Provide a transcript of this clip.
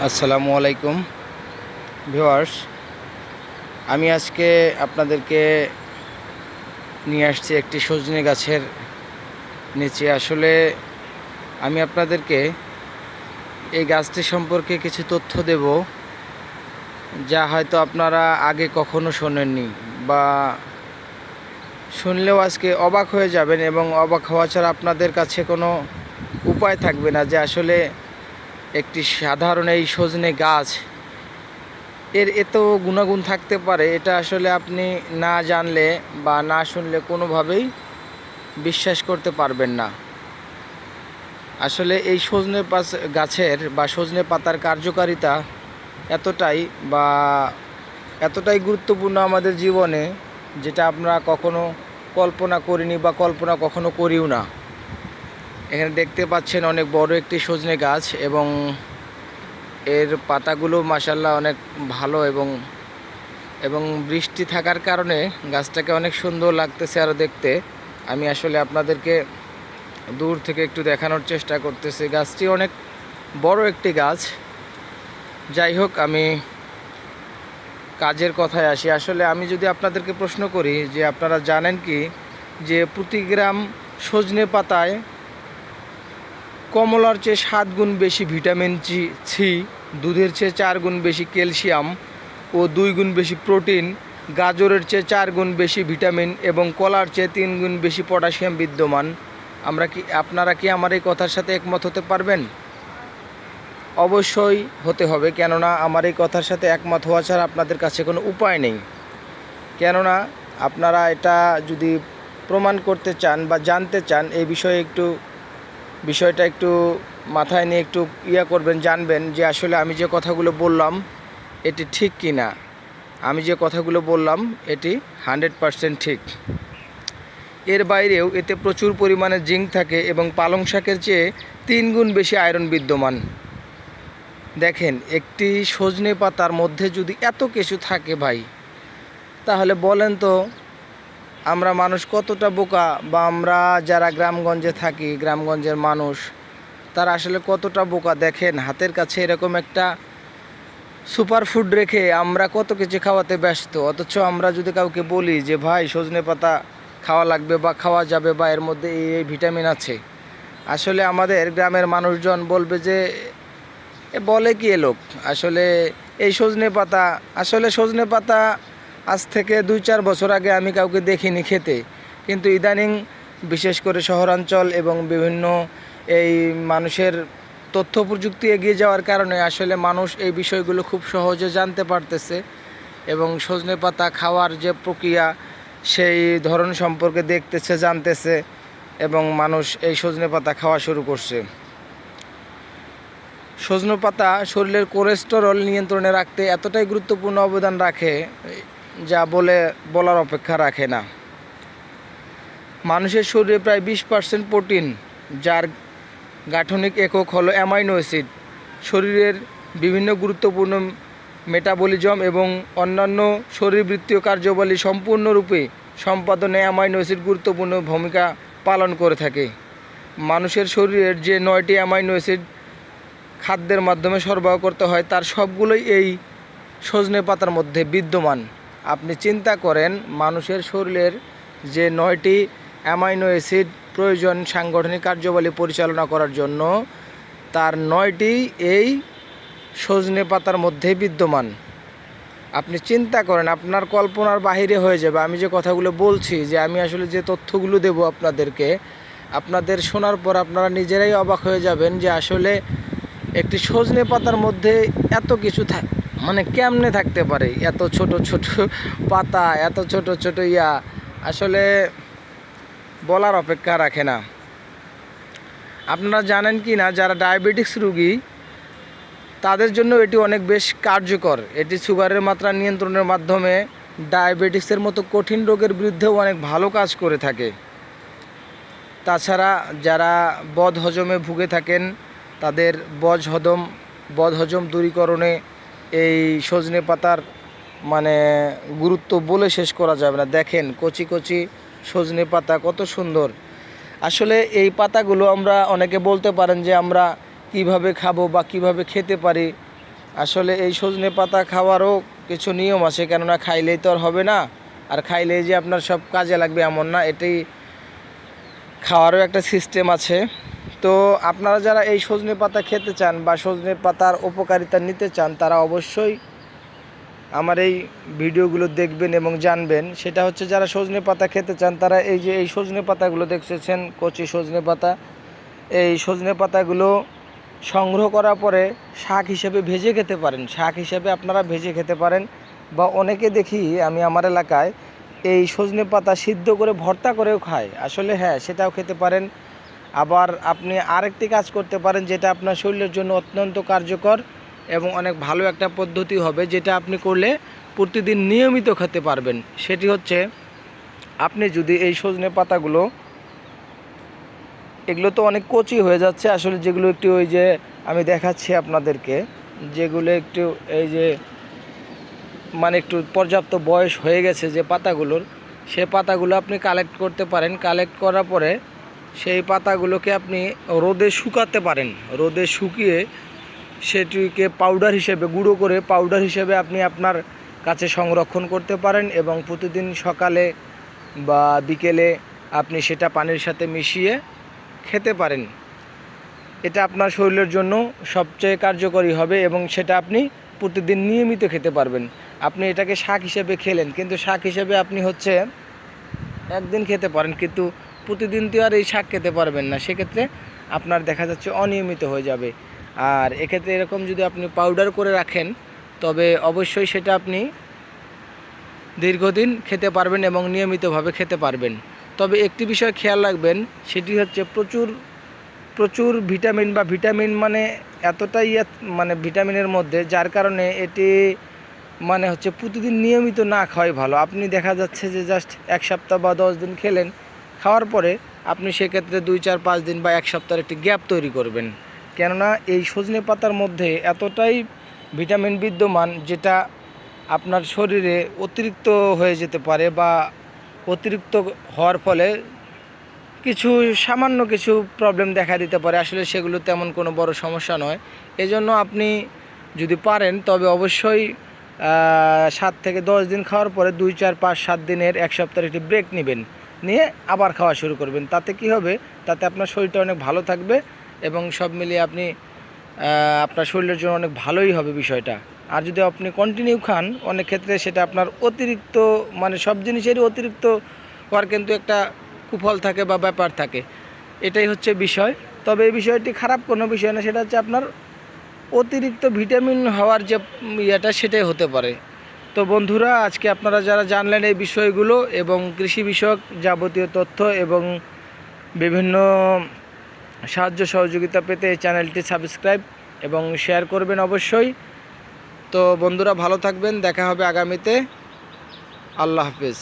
আসসালামু আলাইকুম ভিউয়ার্স। আমি আজকে আপনাদেরকে নিয়ে আসছি একটি সজনে গাছের নিচে। আসলে আমি আপনাদেরকে এই গাছটি সম্পর্কে কিছু তথ্য দেব, যা হয়তো আপনারা আগে কখনো শোনেননি, বা শুনলেও আজকে অবাক হয়ে যাবেন, এবং অবাক হওয়া ছাড়া আপনাদের কাছে কোনো উপায় থাকবে না যে আসলে একটি সাধারণ এই সজনে গাছ এর এত গুণাগুণ থাকতে পারে। এটা আসলে আপনি না জানলে বা না শুনলে কোনোভাবেই বিশ্বাস করতে পারবেন না। আসলে এই সজনে গাছের বা সজনে পাতার কার্যকারিতা এতটাই গুরুত্বপূর্ণ আমাদের জীবনে, যেটা আমরা কখনো কল্পনা করিনি বা কল্পনা কখনো করিও না। এখানে দেখতে পাচ্ছেন অনেক বড় একটি সজনে গাছ, এবং এর পাতাগুলো মাশাআল্লাহ অনেক ভালো, এবং বৃষ্টি থাকার কারণে গাছটাকে অনেক সুন্দর লাগতেছে আরও দেখতে। আমি আসলে আপনাদেরকে দূর থেকে একটু দেখানোর চেষ্টা করতেছি। গাছটি অনেক বড় একটি গাছ। যাই হোক, আমি কাজের কথায় আসি। আসলে আমি যদি আপনাদেরকে প্রশ্ন করি যে আপনারা জানেন কি যে প্রতি গ্রাম সজনে পাতায় কমলার চেয়ে 7 গুণ বেশি ভিটামিন সি, দুধের চেয়ে 4 গুণ বেশি ক্যালসিয়াম ও 2 গুণ বেশি প্রোটিন, গাজরের চেয়ে 4 গুণ বেশি ভিটামিন এবং কলার চেয়ে 3 গুণ বেশি পটাশিয়াম বিদ্যমান। আপনারা কি আমার এই কথার সাথে একমত হতে পারবেন? অবশ্যই হতে হবে, কেননা আমার এই কথার সাথে একমত হওয়া ছাড়া আপনাদের কাছে কোনো উপায় নেই। কেননা আপনারা এটা যদি প্রমাণ করতে চান বা জানতে চান, এই বিষয়টা একটু মাথায় নিয়ে একটু করবেন, জানবেন যে আসলে আমি যে কথাগুলো বললাম এটি ঠিক কি না। আমি যে কথাগুলো বললাম এটি 100% ঠিক। এর বাইরেও এতে প্রচুর পরিমাণে জিঙ্ক থাকে এবং পালং শাকের চেয়ে 3 গুণ বেশি আয়রন বিদ্যমান। দেখেন, একটি সজনে পাতার মধ্যে যদি এত কিছু থাকে ভাই, তাহলে বলেন তো আমরা মানুষ কতটা বোকা, বা আমরা যারা গ্রামগঞ্জে থাকি, গ্রামগঞ্জের মানুষ, তারা আসলে কতটা বোকা। দেখেন, হাতের কাছে এরকম একটা সুপার ফুড রেখে আমরা কত কিছু খাওয়াতে ব্যস্ত, অথচ আমরা যদি কাউকে বলি যে ভাই সজনে পাতা খাওয়া লাগবে বা খাওয়া যাবে, বা এর মধ্যে এই ভিটামিন আছে, আসলে আমাদের গ্রামের মানুষজন বলবে যে বলে কি এ লোক। আসলে এই সজনে পাতা আজ থেকে 2-4 বছর আগে আমি কাউকে দেখিনি খেতে, কিন্তু ইদানিং বিশেষ করে শহরাঞ্চল এবং বিভিন্ন এই মানুষের তথ্য প্রযুক্তি এগিয়ে যাওয়ার কারণে আসলে মানুষ এই বিষয়গুলো খুব সহজে জানতে পারতেছে, এবং সজনে পাতা খাওয়ার যে প্রক্রিয়া সেই ধরন সম্পর্কে দেখতেছে, জানতেছে, এবং মানুষ এই সজনে পাতা খাওয়া শুরু করছে। সজনে পাতা শরীরের কোলেস্টেরল নিয়ন্ত্রণে রাখতে এতটাই গুরুত্বপূর্ণ অবদান রাখে, যা বলার অপেক্ষা রাখে না। মানুষের শরীরে প্রায় 20% প্রোটিন, যার গাঠনিক একক হলো অ্যামাইনো অ্যাসিড। শরীরের বিভিন্ন গুরুত্বপূর্ণ মেটাবলিজম এবং অন্যান্য শরীরবৃত্তীয় কার্যাবলী সম্পূর্ণরূপে সম্পাদনে অ্যামাইনো অ্যাসিড গুরুত্বপূর্ণ ভূমিকা পালন করে থাকে। মানুষের শরীরের যে 9টি অ্যামাইনো অ্যাসিড খাদ্যের মাধ্যমে সরবরাহ করতে হয়, তার সবগুলোই এই সজনে পাতার মধ্যে বিদ্যমান। আপনি চিন্তা করেন, মানুষের শরীরের যে 9টি অ্যামাইনো অ্যাসিড প্রয়োজন সাংগঠনিক কার্যাবলী পরিচালনা করার জন্য, তার 9টি এই সজনে পাতার মধ্যে বিদ্যমান। আপনি চিন্তা করেন, আপনার কল্পনার বাহিরে হয়ে যাবে। আমি যে কথাগুলো বলছি, যে আমি আসলে যে তথ্যগুলো দেব আপনাদের শোনার পর আপনারা নিজেরাই অবাক হয়ে যাবেন যে আসলে একটি সজনে পাতার মধ্যে এত কিছু মানে কেমনে থাকতে পারে। এত ছোট ছোট পাতা, এত ছোট ছোট আসলে বলার অপেক্ষা রাখে না। আপনারা জানেন কি না, যারা ডায়াবেটিক্স রোগী তাদের জন্য এটি অনেক বেশ কার্যকর। এটি সুগারের মাত্রা নিয়ন্ত্রণের মাধ্যমে ডায়াবেটিক্সের মতো কঠিন রোগের বিরুদ্ধেও অনেক ভালো কাজ করে থাকে। তাছাড়া যারা বদহজমে ভুগে থাকেন, তাদের বদহজম দূরীকরণে এই সজনে পাতার মানে গুরুত্ব বলে শেষ করা যাবে না। দেখেন, কচি কচি সজনে পাতা কত সুন্দর। আসলে এই পাতাগুলো আমরা অনেকে বলতে পারেন যে আমরা কিভাবে খাবো বা কিভাবে খেতে পারি, আসলে এই সজনে পাতা খাওয়ারও কিছু নিয়ম আছে, কেননা খাইলেই তো আর হবে না, আর খাইলেই যে আপনার সব কাজে লাগবে এমন না, এটি খাওয়ারও একটা সিস্টেম আছে। তো আপনারা যারা এই সজনে পাতা খেতে চান বা সজনে পাতার উপকারিতা নিতে চান, তারা অবশ্যই আমার এই ভিডিওগুলো দেখবেন এবং জানবেন। সেটা হচ্ছে যারা সজনে পাতা খেতে চান তারা এই যে এই সজনে পাতাগুলো দেখতেছেন, কচি সজনে পাতা, এই সজনে পাতাগুলো সংগ্রহ করার পরে শাক হিসেবে ভেজে খেতে পারেন, শাক হিসেবে আপনারা ভেজে খেতে পারেন। বা অনেকে দেখি আমি আমার এলাকায় এই সজনে পাতা সিদ্ধ করে ভর্তা করেও খায়। আসলে হ্যাঁ, সেটাও খেতে পারেন। আবার আপনি আরেকটি কাজ করতে পারেন, যেটা আপনার শরীরের জন্য অত্যন্ত কার্যকর এবং অনেক ভালো একটা পদ্ধতি হবে, যেটা আপনি করলে প্রতিদিন নিয়মিত খেতে পারবেন। সেটি হচ্ছে, আপনি যদি এই সজনে পাতাগুলো, এগুলো তো অনেক কচি হয়ে যাচ্ছে আসলে, যেগুলো একটু ওই যে আমি দেখাচ্ছি আপনাদেরকে, যেগুলো একটু এই যে মানে একটু পর্যাপ্ত বয়স হয়ে গেছে যে পাতাগুলোর, সে পাতাগুলো আপনি কালেক্ট করতে পারেন। কালেক্ট করার পরে সেই পাতাগুলোকে আপনি রোদে শুকাতে পারেন। রোদে শুকিয়ে সেটিকে পাউডার হিসেবে, গুঁড়ো করে পাউডার হিসেবে আপনি আপনার কাছে সংরক্ষণ করতে পারেন এবং প্রতিদিন সকালে বা বিকেলে আপনি সেটা পানির সাথে মিশিয়ে খেতে পারেন। এটা আপনার শরীরের জন্য সবচেয়ে কার্যকরী হবে এবং সেটা আপনি প্রতিদিন নিয়মিত খেতে পারবেন। আপনি এটাকে শাক হিসেবে খেলেন, কিন্তু শাক হিসেবে আপনি হচ্ছে একদিন খেতে পারেন, কিন্তু প্রতিদিন তো আর এই শাক খেতে পারবেন না, সেক্ষেত্রে আপনার দেখা যাচ্ছে অনিয়মিত হয়ে যাবে। আর এক্ষেত্রে এরকম যদি আপনি পাউডার করে রাখেন, তবে অবশ্যই সেটা আপনি দীর্ঘদিন খেতে পারবেন এবং নিয়মিতভাবে খেতে পারবেন। তবে একটি বিষয় খেয়াল রাখবেন, সেটি হচ্ছে প্রচুর প্রচুর ভিটামিন, বা ভিটামিন মানে এতটাই মানে ভিটামিনের মধ্যে, যার কারণে এটি মানে হচ্ছে প্রতিদিন নিয়মিত না খাওয়াই ভালো। আপনি দেখা যাচ্ছে যে জাস্ট এক সপ্তাহ বা 10 দিন খেলেন, খাওয়ার পরে আপনি সেক্ষেত্রে 2, 4, 5 দিন বা এক সপ্তাহের একটি গ্যাপ তৈরি করবেন। কেননা এই সজনে পাতার মধ্যে এতটাই ভিটামিন বিদ্যমান, যেটা আপনার শরীরে অতিরিক্ত হয়ে যেতে পারে, বা অতিরিক্ত হওয়ার ফলে কিছু সামান্য কিছু প্রবলেম দেখা দিতে পারে। আসলে সেগুলো তেমন কোনো বড় সমস্যা নয়। এজন্য আপনি যদি পারেন তবে অবশ্যই 7 থেকে 10 দিন খাওয়ার পরে 2, 4, 5, 7 দিনের, এক সপ্তাহের একটি ব্রেক নেবেন, নিয়ে আবার খাওয়া শুরু করবেন। তাতে কি হবে, তাতে আপনার শরীরটা অনেক ভালো থাকবে এবং সব মিলিয়ে আপনি আপনার শরীরের জন্য অনেক ভালোই হবে বিষয়টা। আর যদি আপনি কন্টিনিউ খান, অনেক ক্ষেত্রে সেটা আপনার অতিরিক্ত, মানে সব জিনিসেরই অতিরিক্ত হওয়ার কিন্তু একটা কুফল থাকে বা ব্যাপার থাকে, এটাই হচ্ছে বিষয়। তবে এই বিষয়টি খারাপ কোনো বিষয় না, সেটা হচ্ছে আপনার অতিরিক্ত ভিটামিন হওয়ার যে ইয়েটা, সেটাই হতে পারে। তো বন্ধুরা, আজকে আপনারা যারা জানলেন এই বিষয়গুলো এবং কৃষি বিষয়ক যাবতীয় তথ্য এবং বিভিন্ন সাহায্য সহযোগিতা পেতে এই চ্যানেলটি সাবস্ক্রাইব এবং শেয়ার করবেন অবশ্যই। তো বন্ধুরা, ভালো থাকবেন, দেখা হবে আগামীতে। আল্লাহ হাফেজ।